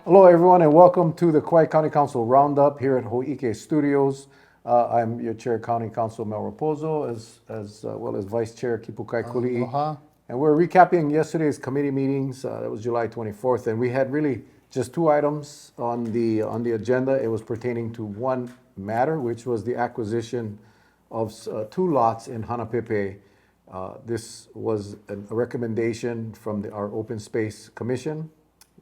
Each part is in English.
Hello, everyone, and welcome to the Kauai County Council Roundup here at Ho'ike Studios. I'm your Chair, County Council Mel Rapozo, as well as Vice Chair Kipukai Kualii. Aloha. And we're recapping yesterday's committee meetings. That was July 24th, and we had really just two items on the agenda. It was pertaining to one matter, which was the acquisition of two lots in Hanapepe. This was a recommendation from our Open Space Commission,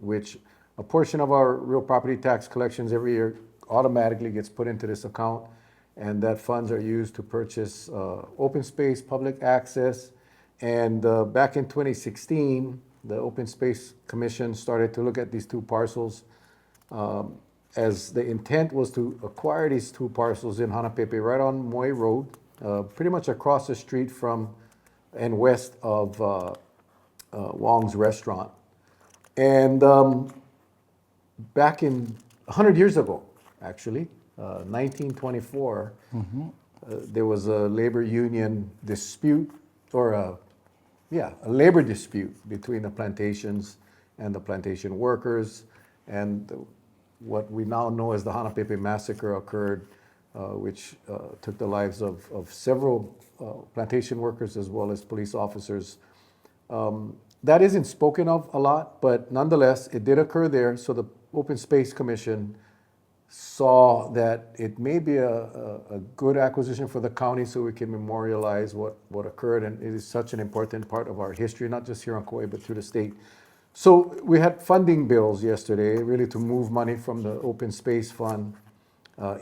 which a portion of our real property tax collections every year automatically gets put into this account, and that funds are used to purchase open space, public access. And back in 2016, the Open Space Commission started to look at these two parcels, as the intent was to acquire these two parcels in Hanapepe right on Moe Road, pretty much across the street from and west of Wong's Restaurant. And back in 100 years ago, actually, 1924, there was a labor union dispute, or a labor dispute between the plantations and the plantation workers. And what we now know as the Hanapepe Massacre occurred, which took the lives of several plantation workers as well as police officers. That isn't spoken of a lot, but nonetheless, it did occur there. So the Open Space Commission saw that it may be a good acquisition for the county, so we can memorialize what occurred. And it is such an important part of our history, not just here on Kauai, but through the state. So we had funding bills yesterday, really to move money from the Open Space Fund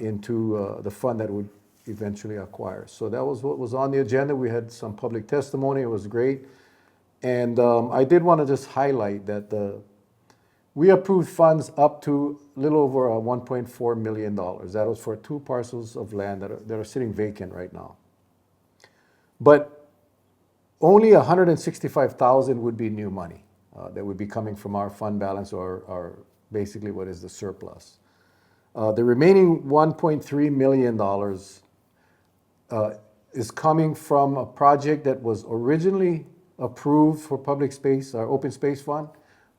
into the fund that would eventually acquire. So that was what was on the agenda. We had some public testimony. It was great. And I did want to just highlight that we approved funds up to a little over $1.4 million. That was for two parcels of land that are sitting vacant right now. But only $165,000 would be new money that would be coming from our fund balance, or basically what is the surplus. The remaining $1.3 million is coming from a project that was originally approved for public space, our open space fund,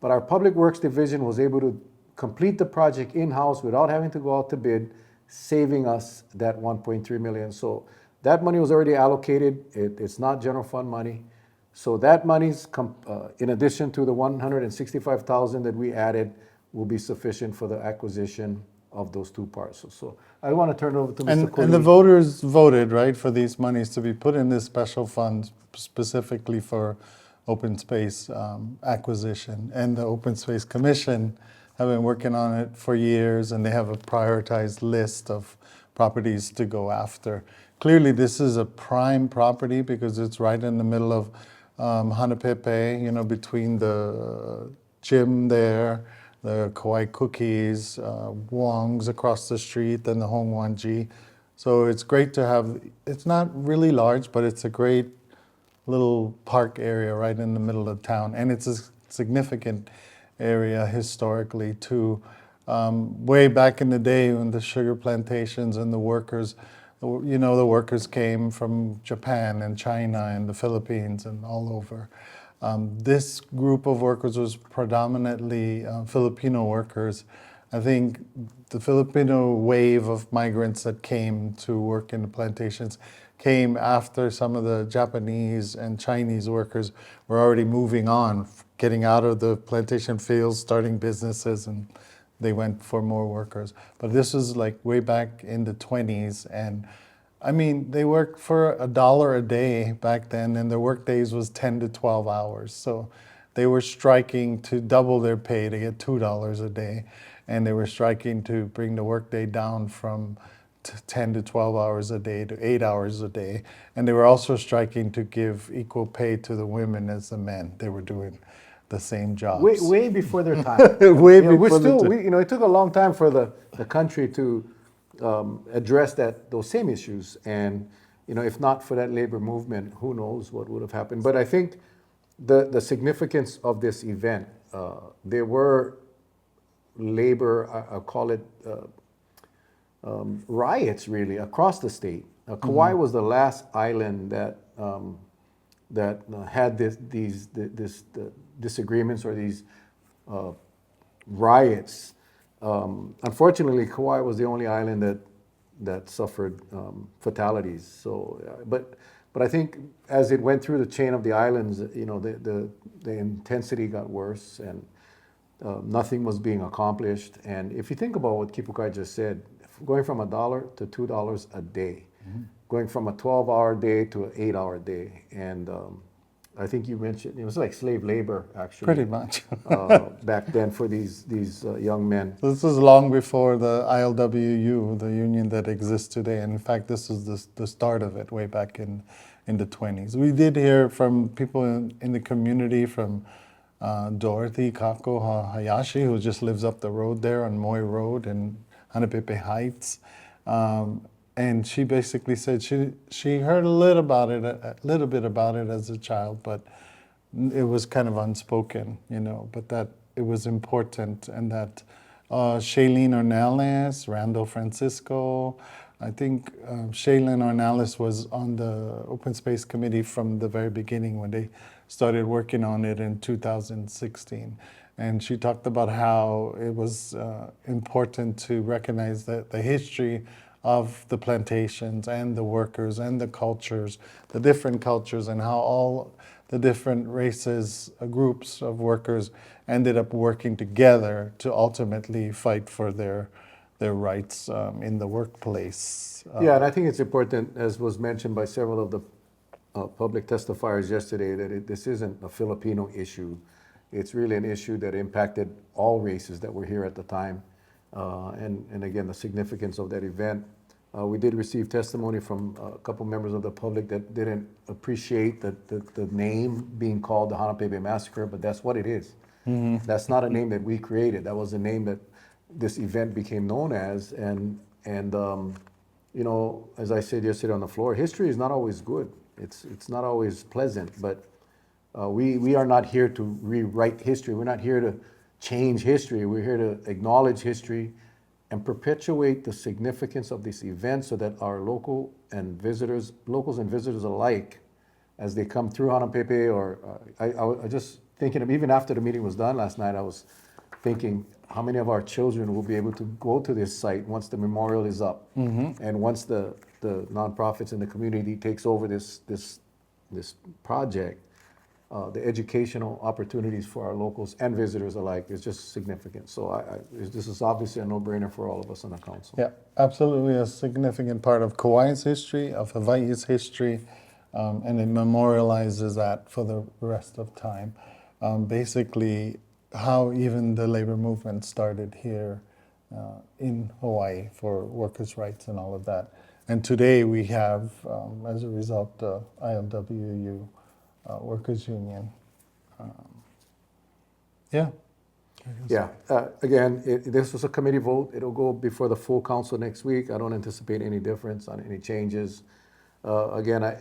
but our Public Works Division was able to complete the project in-house without having to go out to bid, saving us that $1.3 million. So that money was already allocated. It's not general fund money. So that money's, in addition to the $165,000 that we added, will be sufficient for the acquisition of those two parcels. So I want to turn it over to Mr. Kualii. And the voters voted, right, for these monies to be put in this special fund specifically for open space acquisition. And the Open Space Commission have been working on it for years, and they have a prioritized list of properties to go after. Clearly, this is a prime property because it's right in the middle of Hanapepe, between the gym there, the Kauai cookies, Wong's across the street, and the Hongwanji. So it's great to have, it's not really large, but it's a great little park area right in the middle of town. And it's a significant area historically too. Way back in the day when the sugar plantations and the workers, the workers came from Japan and China and the Philippines and all over. This group of workers was predominantly Filipino workers. I think the Filipino wave of migrants that came to work in the plantations came after some of the Japanese and Chinese workers were already moving on, getting out of the plantation fields, starting businesses, and they went for more workers. But this was like way back in the 20s, and I mean, they worked for $1 a day back then, and their work days was 10 to 12 hours. So they were striking to double their pay to get $2 a day. And they were striking to bring the workday down from 10 to 12 hours a day to 8 hours a day. And they were also striking to give equal pay to the women as the men. They were doing the same jobs. Way before their time. Way before their time. It took a long time for the country to address those same issues. And, if not for that labor movement, who knows what would have happened. But I think the significance of this event, there were labor, I'll call it riots really across the state. Kauai was the last island that had these disagreements or these riots. Unfortunately, Kauai was the only island that suffered fatalities. So, but I think as it went through the chain of the islands, you know, the intensity got worse, and nothing was being accomplished. And if you think about what Kipukai just said, going from $1 to $2 a day, going from a 12-hour day to an 8-hour day, and I think you mentioned it was like slave labor, actually. Pretty much. Back then for these young men. This is long before the ILWU, the union that exists today. In fact, this is the start of it way back in the 20s. We did hear from people in the community, from Dorothy Kako Hayashi, who just lives up the road there on Moy Road in Hanapepe Heights. And she basically said she heard a little bit about it as a child, but it was kind of unspoken, you know, but that it was important, and that Shailene Ornelas, Randall Francisco, I think Shailene Ornelas was on the Open Space Committee from the very beginning when they started working on it in 2016. And she talked about how it was important to recognize the history of the plantations and the workers and the cultures, the different cultures, and how all the different races, groups of workers ended up working together to ultimately fight for their rights in the workplace. Yeah, and I think it's important, as was mentioned by several of the public testifiers yesterday, that this isn't a Filipino issue. It's really an issue that impacted all races that were here at the time. And again, the significance of that event. We did receive testimony from a couple members of the public that didn't appreciate the name being called the Hanapepe Massacre, but that's what it is. Mm-hmm. That's not a name that we created. That was a name that this event became known as. And you know, as I said yesterday on the floor, history is not always good. It's not always pleasant, but we are not here to rewrite history. We're not here to change history. We're here to acknowledge history and perpetuate the significance of this event so that our locals and visitors alike, as they come through Hanapepe, or I just thinking of, even after the meeting was done last night, I was thinking how many of our children will be able to go to this site once the memorial is up, and once the nonprofits and the community takes over this project. The educational opportunities for our locals and visitors alike is just significant. So this is obviously a no-brainer for all of us on the council. Yeah, absolutely a significant part of Kauai's history, of Hawaii's history, and it memorializes that for the rest of time. Basically, how even the labor movement started here in Hawaii for workers' rights and all of that. And today we have, as a result, the ILWU Workers' Union. Yeah. Again, this was a committee vote. It'll go before the full council next week. I don't anticipate any difference on any changes. Again,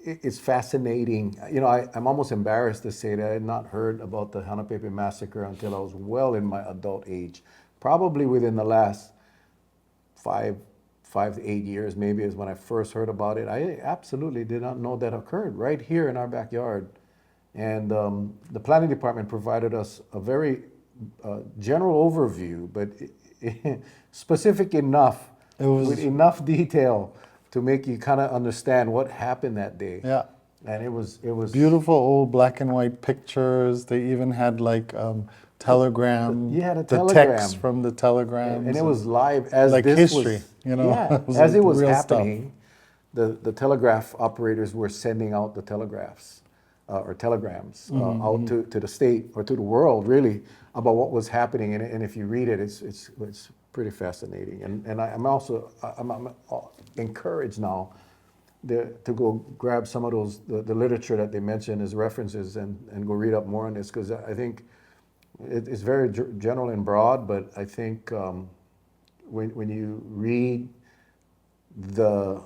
it's fascinating. You know, I'm almost embarrassed to say that I had not heard about the Hanapepe Massacre until I was well in my adult age. Probably within the last 5 to 8 years, maybe, is when I first heard about it. I absolutely did not know that occurred right here in our backyard. And the planning department provided us a very general overview, but specific enough, with enough detail to make you kind of understand what happened that day. Yeah. And it was beautiful old black and white pictures. They even had like telegram, the text from the telegrams, and it was live as like this history, was, you know. Yeah, as it was happening. The telegraph operators were sending out the telegraphs or telegrams out to the state or to the world, really, about what was happening. And if you read it, it's pretty fascinating. And I'm also encouraged now to go grab some of those the literature that they mentioned as references and go read up more on this, because I think it's very general and broad, but I think when you read the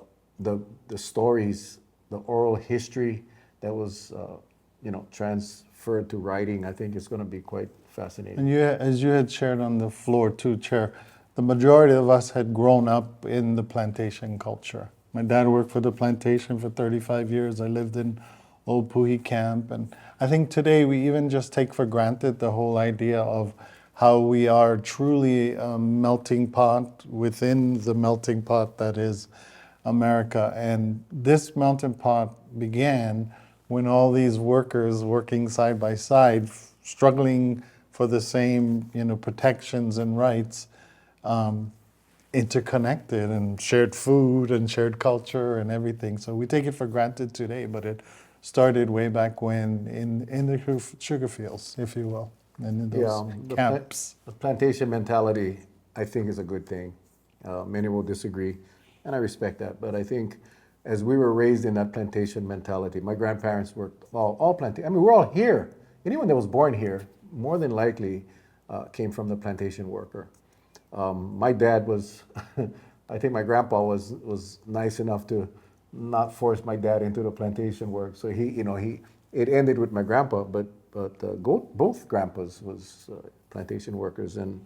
stories, the oral history that was transferred to writing, I think it's going to be quite fascinating. And as you had shared on the floor too, Chair, the majority of us had grown up in the plantation culture. My dad worked for the plantation for 35 years. I lived in Old Puhi Camp. And I think today we even just take for granted the whole idea of how we are truly a melting pot within the melting pot that is America. And this melting pot began when all these workers working side by side, struggling for the same, protections and rights, interconnected and shared food and shared culture and everything. So we take it for granted today, but it started way back when in the sugar fields, if you will, and in those camps. The plantation mentality, I think, is a good thing. Many will disagree, and I respect that. But I think as we were raised in that plantation mentality, my grandparents worked all plantation. I mean, we're all here. Anyone that was born here, more than likely, came from the plantation worker. My dad was, I think my grandpa was nice enough to not force my dad into the plantation work. So it ended with my grandpa, but both grandpas was plantation workers. And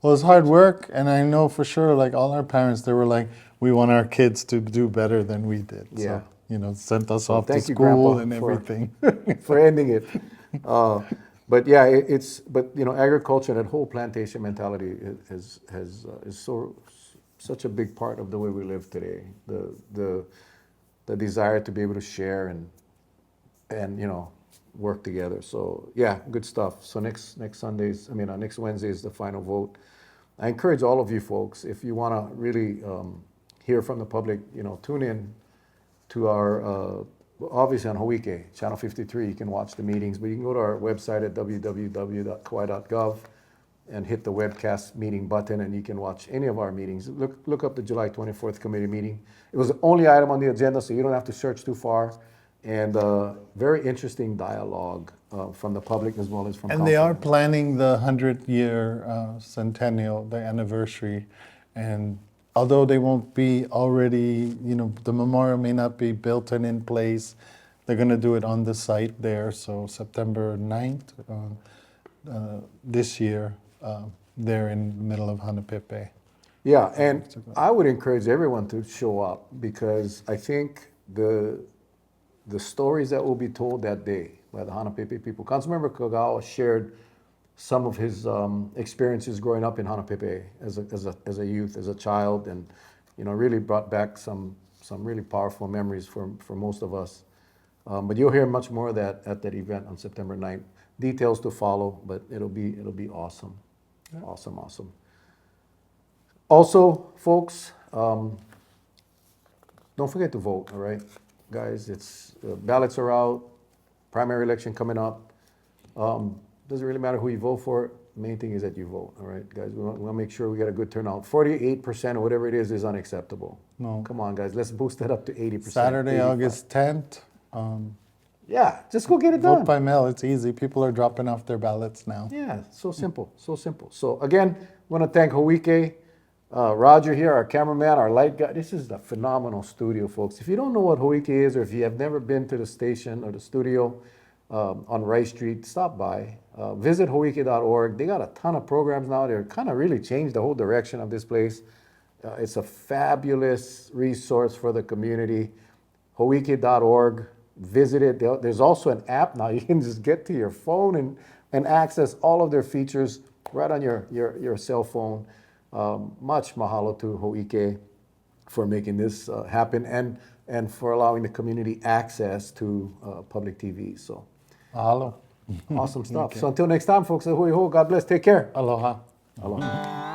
Well, it's hard work, and I know for sure, like all our parents, they were like, we want our kids to do better than we did. Yeah. So, sent us off to thank you, school Grandpa, and everything. for ending it. But yeah, agriculture, that whole plantation mentality is such a big part of the way we live today. The desire to be able to share and work together. So yeah, good stuff. So next Wednesday is the final vote. I encourage all of you folks, if you want to really hear from the public, tune in to our obviously on Hawaii, Channel 53, you can watch the meetings, but you can go to our website at www.kauai.gov and hit the webcast meeting button, and you can watch any of our meetings. Look up the July 24th committee meeting. It was the only item on the agenda, so you don't have to search too far. And very interesting dialogue from the public as well as from And they are planning the 100-year centennial, the anniversary. And although they won't be already, the memorial may not be built and in place, they're going to do it on the site there. So September 9th this year, there in the middle of Hanapepe. Yeah, and I would encourage everyone to show up, because I think the stories that will be told that day by the Hanapepe people. Councilmember Kagawa shared some of his experiences growing up in Hanapepe as a youth, as a child, and really brought back some really powerful memories for most of us. But you'll hear much more of that at that event on September 9th. Details to follow, but it'll be awesome. Yeah. Awesome. Also, folks, don't forget to vote, all right? Guys, ballots are out, primary election coming up. Doesn't really matter who you vote for. The main thing is that you vote, all right, guys? We want to make sure we get a good turnout. 48% or whatever it is unacceptable. No. Come on, guys, let's boost that up to 80%. Saturday, 85. August 10th. Yeah, just go get it done. Vote by mail, it's easy. People are dropping off their ballots now. Yeah, so simple. So again, I want to thank Hawaii. Roger here, our cameraman, our light guy. This is a phenomenal studio, folks. If you don't know what Hawaii is, or if you have never been to the station or the studio on Rice Street, stop by. Visit hawaii.org. They got a ton of programs now. They're kind of really changed the whole direction of this place. It's a fabulous resource for the community. Hawaii.org. Visit it. There's also an app now. You can just get to your phone and access all of their features right on your cell phone. Much mahalo to Hawaii for making this happen and for allowing the community access to public TV. So, mahalo. Awesome stuff. Okay. So until next time, folks, hui ho. God bless. Take care. Aloha. Aloha.